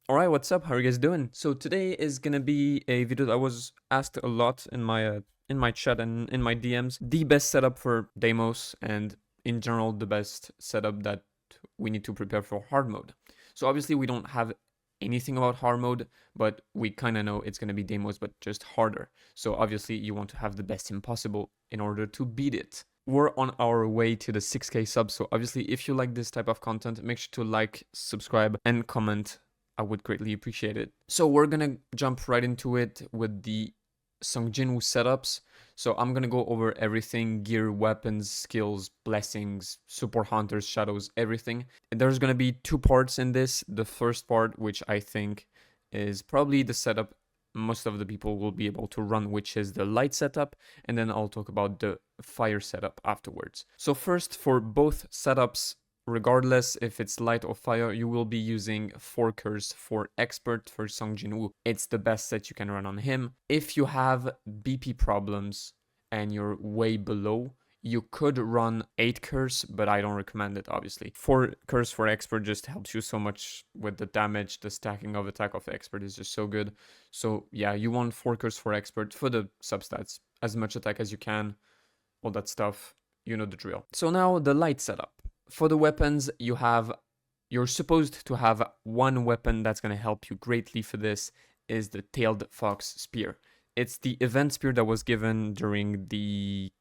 Alright, what's up? How are you guys doing? So today is gonna be a video that was asked a lot in my chat and in my DMs. The best setup for Deimos and in general the best setup that we need to prepare for hard mode. So obviously we don't have anything about hard mode, but we kind of know it's gonna be Deimos but just harder. So obviously you want to have the best team possible in order to beat it. We're on our way to the 6k subs, so obviously if you like this type of content, make sure to like, subscribe, and comment. I would greatly appreciate it. So we're gonna jump right into it with the Songjinwoo setups. So I'm gonna go over everything: gear, weapons, skills, blessings, support hunters, shadows, everything. There's gonna be two parts in this. The first part, which I think is probably the setup most of the people will be able to run, which is the light setup, and then I'll talk about the fire setup afterwards. So first, for both setups, regardless if it's light or fire, you will be using Forkers for expert for Song Jin-woo. It's the best set you can run on him. If you have BP problems and you're way below, you could run 8 curse, but I don't recommend it, obviously. 4 curse for expert just helps you so much with the damage. The stacking of attack of expert is just so good. So yeah, you want 4 curse for expert for the substats. As much attack as you can, all that stuff, you know the drill. So now the light setup. For the weapons, you're supposed to have one weapon that's going to help you greatly for this, is the Tailed Fox Spear. It's the event spear that was given during the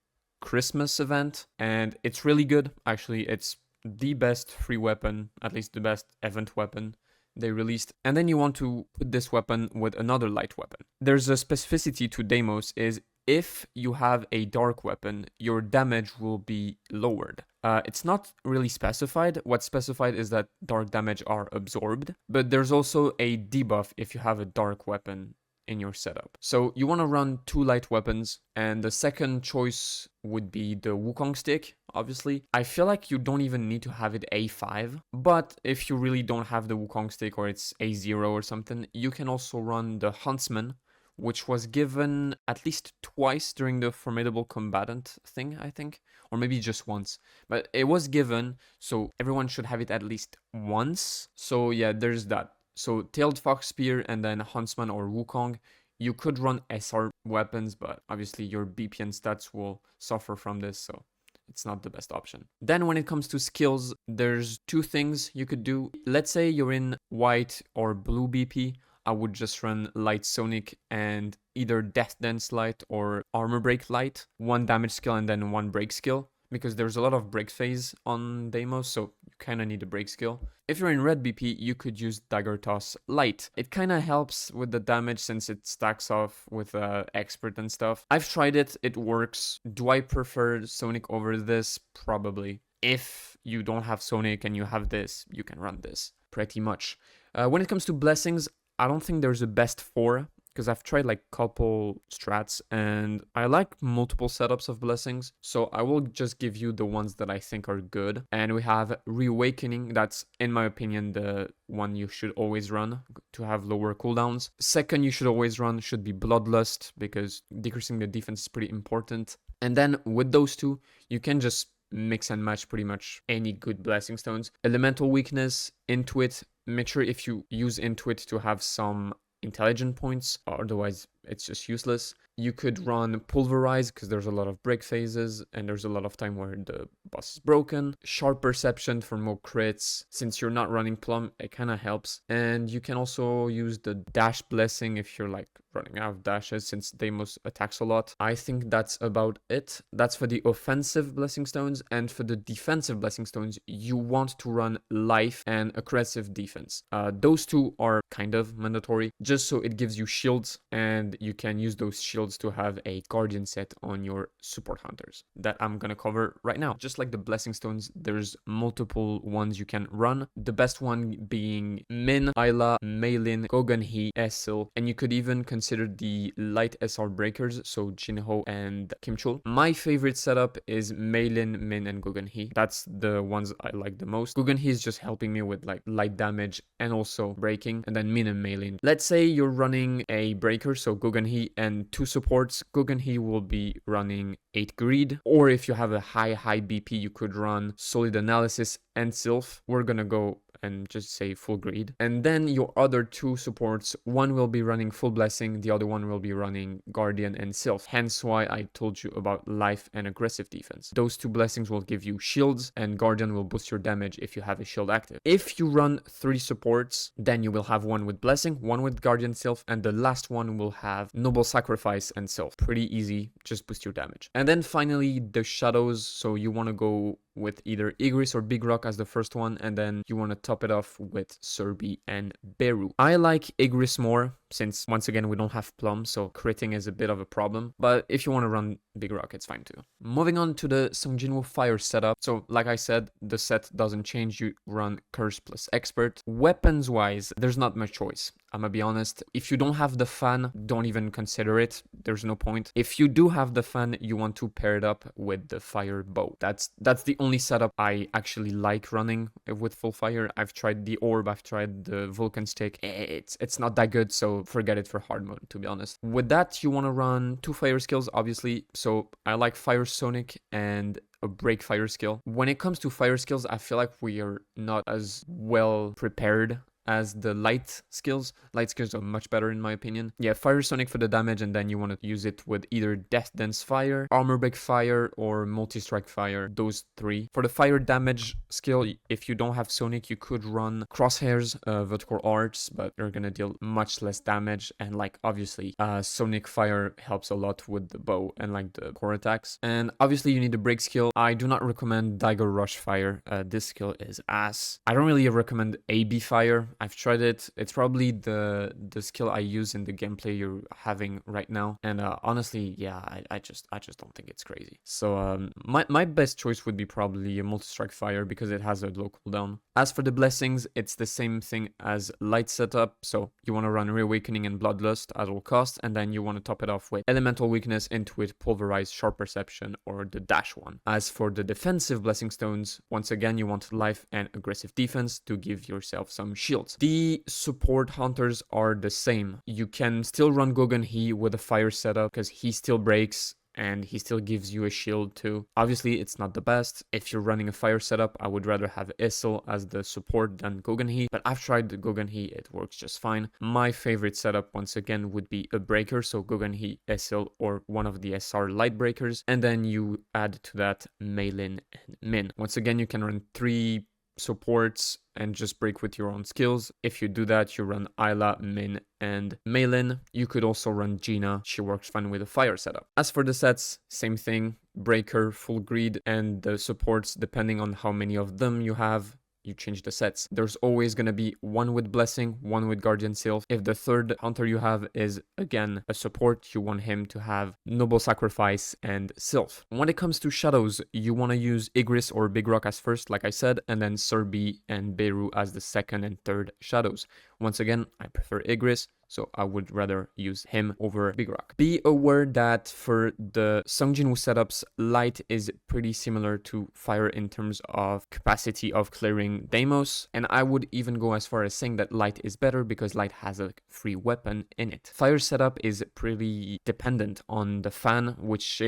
Christmas event, and it's really good. Actually, it's the best free weapon, at least the best event weapon they released. And then you want to put this weapon with another light weapon. There's a specificity to Deimos, is if you have a dark weapon, your damage will be lowered. It's not really specified. What's specified is that dark damage are absorbed, but there's also a debuff if you have a dark weapon in your setup. So you want to run 2 light weapons, and the second choice would be the Wukong stick, obviously. I feel like you don't even need to have it A5, but if you really don't have the Wukong stick or it's A0 or something, you can also run the Huntsman, which was given at least twice during the Formidable Combatant thing, I think, or maybe just once. But it was given, so everyone should have it at least once. So yeah, there's that. So Tailed Fox Spear and then Huntsman or Wukong. You could run SR weapons, but obviously your BP and stats will suffer from this, so it's not the best option. Then when it comes to skills, there's 2 things you could do. Let's say you're in white or blue BP. I would just run Light Sonic and either Death Dance Light or Armor Break Light. 1 damage skill and then 1 break skill, because there's a lot of break phase on Deimos, so you kind of need a break skill. If you're in red BP, you could use Dagger Toss Light. It kind of helps with the damage since it stacks off with expert and stuff. I've tried it, it works. Do I prefer Sonic over this? Probably. If you don't have Sonic and you have this, you can run this, pretty much. When it comes to blessings, I don't think there's a best 4, because I've tried like couple strats and I like multiple setups of blessings. So I will just give you the ones that I think are good. And we have Reawakening. That's, in my opinion, the one you should always run to have lower cooldowns. Second you should always run should be Bloodlust, because decreasing the defense is pretty important. And then with those 2, you can just mix and match pretty much any good blessing stones. Elemental Weakness, Intuit. Make sure if you use Intuit to have some intelligent points, otherwise it's just useless. You could run Pulverize, because there's a lot of break phases and there's a lot of time where the boss is broken. Sharp Perception for more crits. Since you're not running Plum, it kind of helps. And you can also use the Dash Blessing if you're like running out of dashes, since Deimos attacks a lot. I think that's about it. That's for the offensive blessing stones. And for the defensive blessing stones, you want to run Life and Aggressive Defense. Those 2 are kind of mandatory, just so it gives you shields, and you can use those shields to have a guardian set on your support hunters that I'm gonna cover right now. Just like the blessing stones, there's multiple ones you can run. The best one being Min, Ayla, Meilin, Gogan-hee, Esil, and you could even consider the light SR breakers, so Jinho and Kim Chul. My favorite setup is Meilin, Min, and Gogan-hee. That's the ones I like the most. Gogan-hee is just helping me with like light damage and also breaking, and then Min and Meilin. Let's say you're running a breaker, so Gogan-hee and 2 supports. Gogan-hee will be running 8 greed, or if you have a high BP, you could run Solid Analysis and Sylph. We're gonna go and just say full greed. And then your other two supports, one will be running full blessing, the other one will be running guardian and sylph. Hence why I told you about life and aggressive defense. Those two blessings will give you shields, and guardian will boost your damage if you have a shield active. If you run 3 supports, then you will have one with blessing, one with guardian sylph, and the last one will have noble sacrifice and sylph. Pretty easy, just boost your damage. And then finally the shadows, so you want to go with either Igris or Big Rock as the first one, and then you want to top it off with Serbi and Beru. I like Igris more, since once again we don't have Plum, so critting is a bit of a problem, but if you want to run Big Rock, it's fine too. Moving on to the Songjinwoo Fire setup. So like I said, the set doesn't change, you run Curse plus Expert. Weapons wise, there's not much choice. I'm gonna be honest, if you don't have the fan, don't even consider it, there's no point. If you do have the fan, you want to pair it up with the fire bow. That's the only setup I actually like running with full fire. I've tried the orb, I've tried the Vulcan stick, it's not that good, so forget it for hard mode, to be honest. With that, you want to run 2 fire skills, obviously, so I like Fire Sonic and a break fire skill. When it comes to fire skills, I feel like we are not as well prepared as the light skills. Light skills are much better in my opinion. Yeah, Fire Sonic for the damage, and then you want to use it with either Death Dance Fire, Armor Break Fire, or Multi-Strike Fire. Those 3. For the fire damage skill, if you don't have Sonic, you could run Crosshairs, Vertical Arts, but they're gonna deal much less damage, and like obviously Sonic Fire helps a lot with the bow and like the core attacks. And obviously you need a break skill. I do not recommend Daigo Rush Fire. This skill is ass. I don't really recommend AB Fire. I've tried it. It's probably the skill I use in the gameplay you're having right now. And honestly, yeah, I just don't think it's crazy. So my best choice would be probably a Multi-Strike Fire because it has a low cooldown. As for the blessings, it's the same thing as light setup. So you want to run Reawakening and Bloodlust at all costs, and then you want to top it off with Elemental Weakness, Intuit, Pulverize, Sharp Perception, or the dash one. As for the defensive blessing stones, once again you want life and aggressive defense to give yourself some shields. The support hunters are the same. You can still run Gogan He with a fire setup because he still breaks and he still gives you a shield too. Obviously, it's not the best. If you're running a fire setup, I would rather have Issel as the support than Gogan He, but I've tried the Gogan He, it works just fine. My favorite setup, once again, would be a breaker, so Gogan He, Issel, or one of the SR light breakers, and then you add to that Meilin and Min. Once again, you can run 3 supports and just break with your own skills. If you do that, you run Ayla, Min, and Meilin. You could also run Gina. She works fine with a fire setup. As for the sets, same thing. Breaker, full greed, and the supports, depending on how many of them you have, you change the sets. There's always going to be one with blessing, one with guardian sylph. If the third hunter you have is again a support, you want him to have noble sacrifice and sylph. When it comes to shadows, you want to use Igris or Big Rock as first, like I said, and then Serbi and Beru as the second and third shadows. Once again, I prefer Igris, so I would rather use him over Big Rock. Be aware that for the Songjinwoo setups, light is pretty similar to fire in terms of capacity of clearing Deimos, and I would even go as far as saying that light is better because light has a free weapon in it. Fire setup is pretty dependent on the fan, which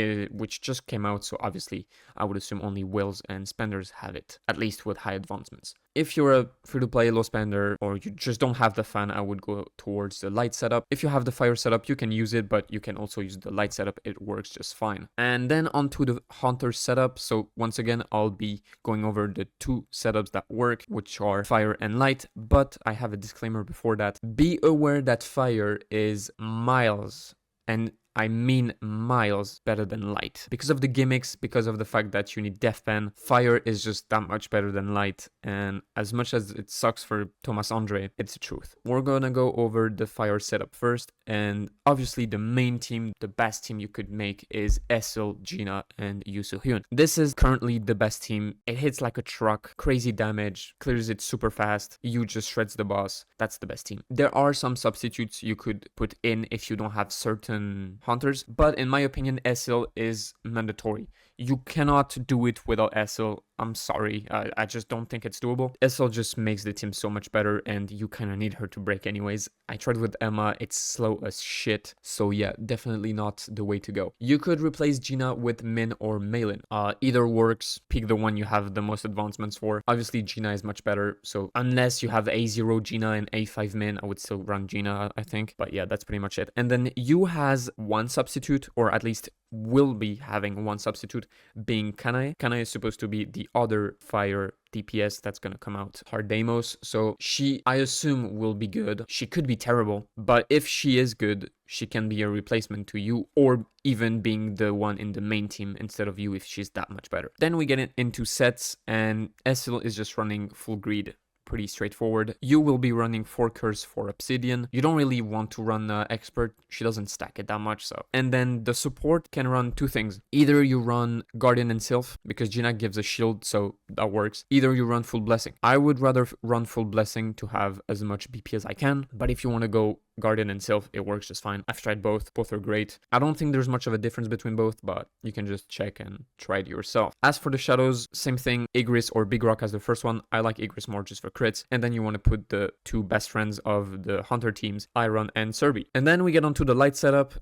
just came out, so obviously I would assume only Wills and Spenders have it, at least with high advancements. If you're a free-to-play low spender or you just don't have the fan, I would go towards the light setup. If you have the fire setup, you can use it, but you can also use the light setup. It works just fine. And then onto the hunter setup. So once again, I'll be going over the 2 setups that work, which are fire and light, but I have a disclaimer before that. Be aware that fire is miles, and I mean miles better than light. Because of the gimmicks, because of the fact that you need Death Pen, fire is just that much better than light. And as much as it sucks for Thomas Andre, it's the truth. We're gonna go over the fire setup first. And obviously the main team, the best team you could make is Issel, Gina, and Yoo Soo-hyun. This is currently the best team. It hits like a truck, crazy damage, clears it super fast. You just shreds the boss. That's the best team. There are some substitutes you could put in if you don't have certain hunters, but in my opinion, SL is mandatory. You cannot do it without SL. I'm sorry, I just don't think it's doable. SL just makes the team so much better, and you kind of need her to break anyways. I tried with Emma, it's slow as shit, so yeah, definitely not the way to go. You could replace Gina with Min or Malin. Either works, pick the one you have the most advancements for. Obviously, Gina is much better, so unless you have A0 Gina and A5 Min, I would still run Gina, I think. But yeah, that's pretty much it. And then you has one substitute, or at least will be having one substitute, being Kanae. Kanae is supposed to be the other fire DPS that's gonna come out, her Deimos. So she, I assume, will be good. She could be terrible, but if she is good, she can be a replacement to you, or even being the one in the main team instead of you if she's that much better. Then we get into sets, and Essil is just running full greed. Pretty straightforward. You will be running 4 curse for Obsidian. You don't really want to run Expert. She doesn't stack it that much, so. And then the support can run 2 things. Either you run Guardian and Sylph, because Gina gives a shield, so that works. Either you run full Blessing. I would rather run full Blessing to have as much BP as I can, but if you want to go Guardian and Sylph, it works just fine. I've tried both. Both are great. I don't think there's much of a difference between both, but you can just check and try it yourself. As for the shadows, same thing. Igris or Big Rock as the first one. I like Igris more just for crits. And then you want to put the 2 best friends of the hunter teams, Iron and Serbi. And then we get onto the light setup.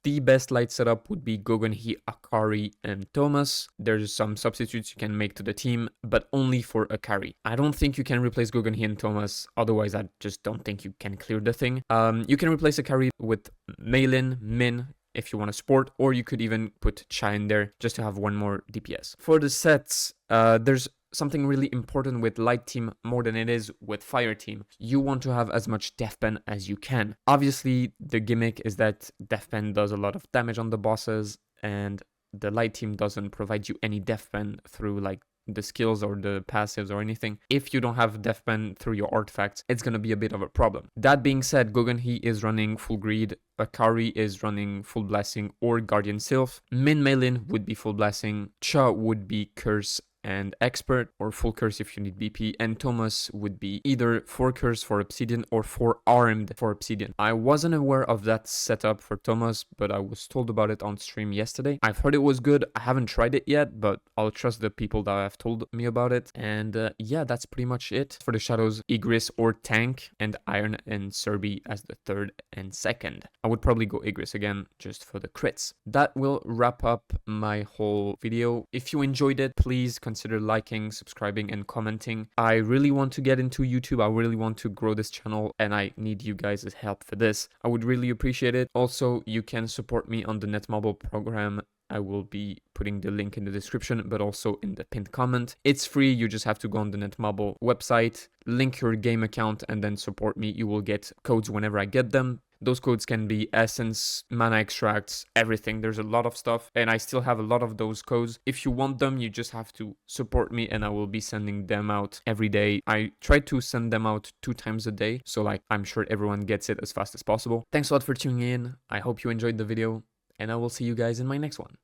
The best light setup would be Gohack, Akari, and Thomas. There's some substitutes you can make to the team, but only for a carry. I don't think you can replace Gohack and Thomas, otherwise I just don't think you can clear the thing. You can replace a carry with Malin, Min, if you want to support, or you could even put Chai in there just to have one more DPS. For the sets, there's something really important with light team more than it is with fire team. You want to have as much death pen as you can. Obviously, the gimmick is that death pen does a lot of damage on the bosses, and the light team doesn't provide you any death pen through like the skills or the passives or anything. If you don't have death pen through your artifacts, it's gonna be a bit of a problem. That being said, Gohack is running full greed, Akari is running full blessing or Guardian Sylph, Min Malin would be full blessing, Cha would be curse and expert, or full curse if you need BP, and Thomas would be either 4 curse for Obsidian or 4 armed for Obsidian. I wasn't aware of that setup for Thomas, but I was told about it on stream yesterday. I've heard it was good. I haven't tried it yet, but I'll trust the people that have told me about it. And yeah, that's pretty much it. For the shadows, Igris or Tank, and Iron and Serbi as the 3rd and 2nd. I would probably go Igris again just for the crits. That will wrap up my whole video. If you enjoyed it, please consider liking, subscribing, and commenting. I really want to get into YouTube. I really want to grow this channel, and I need you guys' help for this. I would really appreciate it. Also, you can support me on the Netmarble program. I will be putting the link in the description, but also in the pinned comment. It's free. You just have to go on the Netmarble website, link your game account, and then support me. You will get codes whenever I get them. Those codes can be essence, mana extracts, everything. There's a lot of stuff, and I still have a lot of those codes. If you want them, you just have to support me, and I will be sending them out every day. I try to send them out 2 times a day, so like I'm sure everyone gets it as fast as possible. Thanks a lot for tuning in. I hope you enjoyed the video, and I will see you guys in my next one.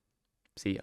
See ya.